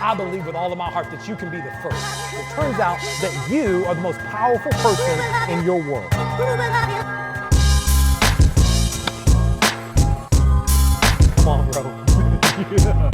I believe with all of my heart that you can be the first. It turns out that you are the most powerful person in your world. Come on, bro. Yeah.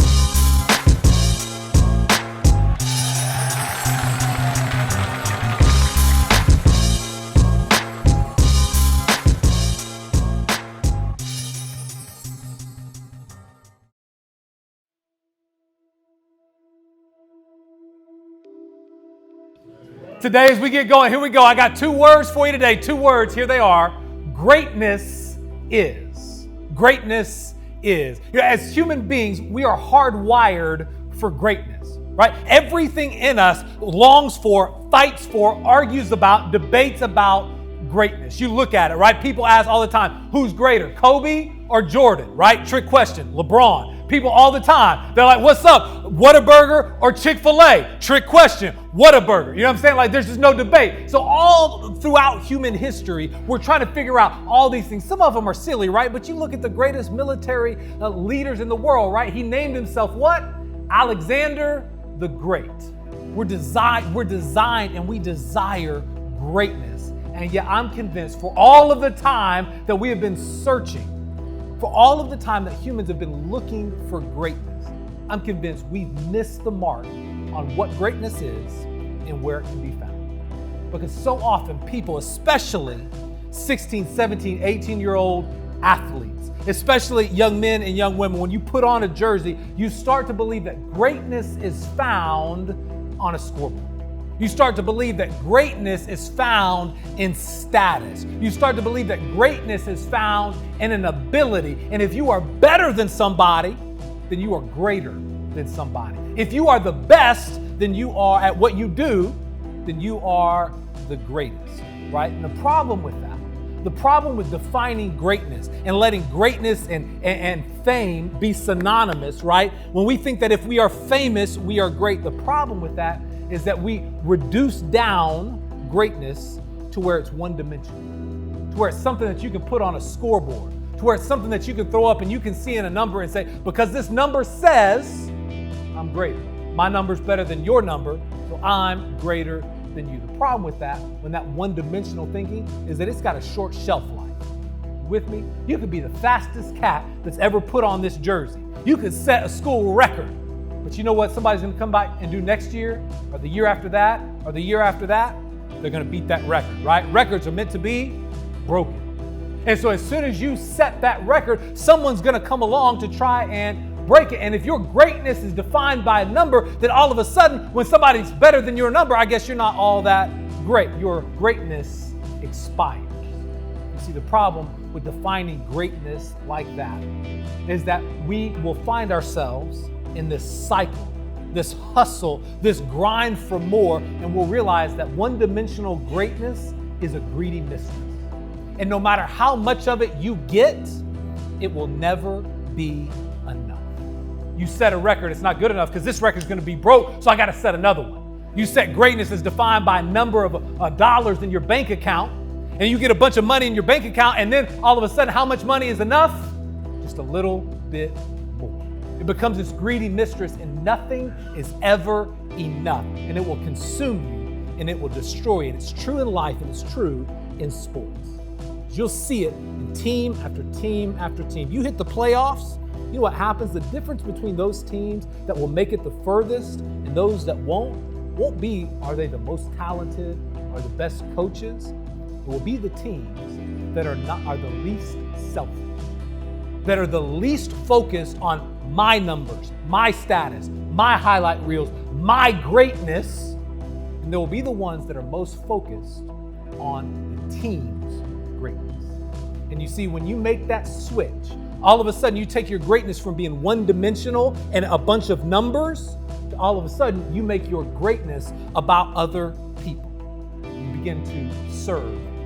Today, as we get going, here we go. I got 2 words for you today. 2 words. Here they are. Greatness is. Greatness is. You know, as human beings, we are hardwired for greatness, right? Everything in us longs for, fights for, argues about, debates about greatness. You look at it, right? People ask all the time, who's greater, Kobe or Jordan, right? Trick question. LeBron. People all the time, they're like, what's up? Whataburger or Chick-fil-A? Trick question. Whataburger. You know what I'm saying? Like, there's just no debate. So all throughout human history, we're trying to figure out all these things. Some of them are silly, right? But you look at the greatest military leaders in the world, right? He named himself what? Alexander the Great. We're designed and we desire greatness. And yet I'm convinced for all of the time that we have been searching, for all of the time that humans have been looking for greatness, I'm convinced we've missed the mark on what greatness is and where it can be found. Because so often people, especially 16, 17, 18-year-old athletes, especially young men and young women, when you put on a jersey, you start to believe that greatness is found on a scoreboard. You start to believe that greatness is found in status. You start to believe that greatness is found in an ability. And if you are better than somebody, then you are greater than somebody. If you are the best, then you are at what you do, then you are the greatest, right? And the problem with that, the problem with defining greatness and letting greatness and fame be synonymous, right? When we think that if we are famous, we are great. The problem with that is that we reduce down greatness to where it's one-dimensional, to where it's something that you can put on a scoreboard, to where it's something that you can throw up and you can see in a number and say, because this number says I'm greater. My number's better than your number, so I'm greater than you. The problem with that, when that one-dimensional thinking, is that it's got a short shelf life. With me? You could be the fastest cat that's ever put on this jersey. You could set a school record. But you know what somebody's going to come back and do next year, or the year after that, or the year after that? They're going to beat that record, right? Records are meant to be broken. And so as soon as you set that record, someone's going to come along to try and break it. And if your greatness is defined by a number, then all of a sudden, when somebody's better than your number, I guess you're not all that great. Your greatness expires. You see, the problem with defining greatness like that is that we will find ourselves in this cycle, this hustle, this grind for more, and we'll realize that one-dimensional greatness is a greedy mistress. And no matter how much of it you get, it will never be enough. You set a record, it's not good enough because this record's going to be broke, so I got to set another one. You set greatness as defined by a number of dollars in your bank account, and you get a bunch of money in your bank account, and then all of a sudden, how much money is enough? Just a little bit more. It becomes this greedy mistress, and nothing is ever enough, and it will consume you, and it will destroy you. And it's true in life, and it's true in sports. You'll see it in team after team after team. You hit the playoffs, you know what happens? The difference between those teams that will make it the furthest and those that won't be, are they the most talented or the best coaches? It will be the teams that are the least selfish, that are the least focused on my numbers, my status, my highlight reels, my greatness. And there will be the ones that are most focused on the team's greatness. And you see, when you make that switch, all of a sudden you take your greatness from being one-dimensional and a bunch of numbers to all of a sudden you make your greatness about other people. You begin to serve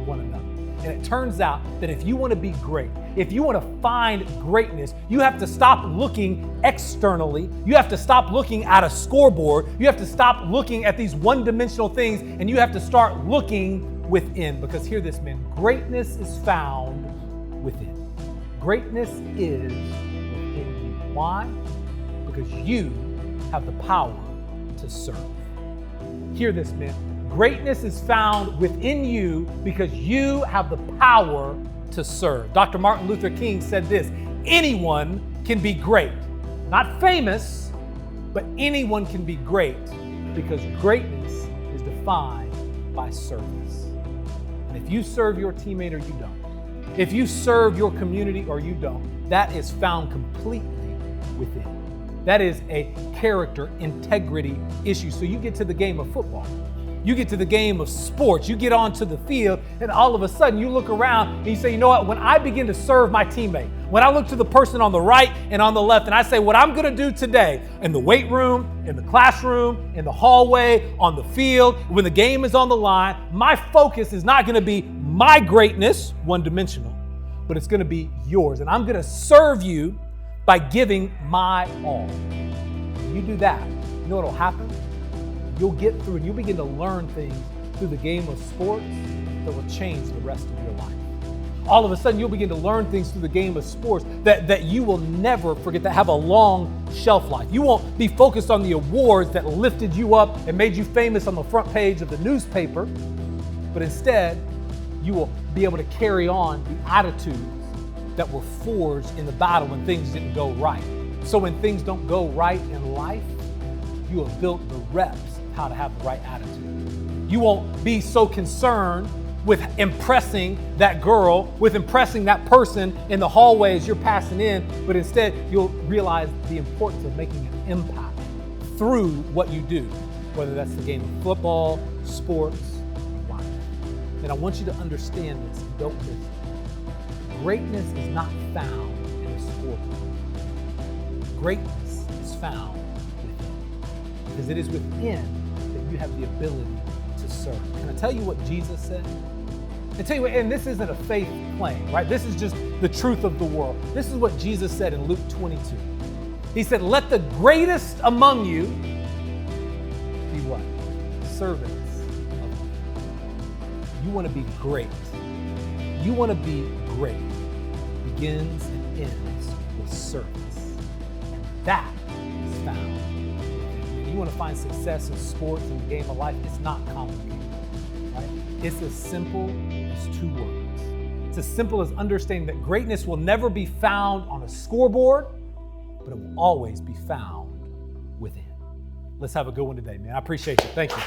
one another. And it turns out that if you want to be great, if you want to find greatness, you have to stop looking externally. You have to stop looking at a scoreboard. You have to stop looking at these one-dimensional things, and you have to start looking within. Because hear this, man, greatness is found within. Greatness is within you. Why? Because you have the power to serve. Hear this, man. Greatness is found within you because you have the power to serve. Dr. Martin Luther King said this: anyone can be great. Not famous, but anyone can be great because greatness is defined by service. And if you serve your teammate or you don't, if you serve your community or you don't, that is found completely within. That is a character integrity issue. So you get to the game of football, you get to the game of sports, you get onto the field, and all of a sudden you look around and you say, you know what, when I begin to serve my teammate, when I look to the person on the right and on the left and I say, what I'm gonna do today in the weight room, in the classroom, in the hallway, on the field, when the game is on the line, my focus is not gonna be my greatness, one-dimensional, but it's gonna be yours. And I'm gonna serve you by giving my all. When you do that, you know what'll happen? You'll get through and you'll begin to learn things through the game of sports that will change the rest of your life. All of a sudden, you'll begin to learn things through the game of sports that you will never forget, that have a long shelf life. You won't be focused on the awards that lifted you up and made you famous on the front page of the newspaper, but instead, you will be able to carry on the attitudes that were forged in the battle when things didn't go right. So when things don't go right in life, you have built the reps of how to have the right attitude. You won't be so concerned with impressing that girl, with impressing that person in the hallway as you're passing in, but instead you'll realize the importance of making an impact through what you do, whether that's the game of football, sports, life. And I want you to understand this and don't miss it. Greatness is not found in a scoreboard. Greatness is found within, because it is within that you have the ability to serve. Can I tell you what Jesus said? I tell you what, and this isn't a faith claim, right? This is just the truth of the world. This is what Jesus said in Luke 22. He said, let the greatest among you be what? Servants of all. You want to be great. You want to be great. It begins and ends with service. And that is found. If you want to find success in sports and the game of life, it's not complicated. Right? It's as simple as two words. It's as simple as understanding that greatness will never be found on a scoreboard, but it will always be found within. Let's have a good one today, man. I appreciate you. Thank you.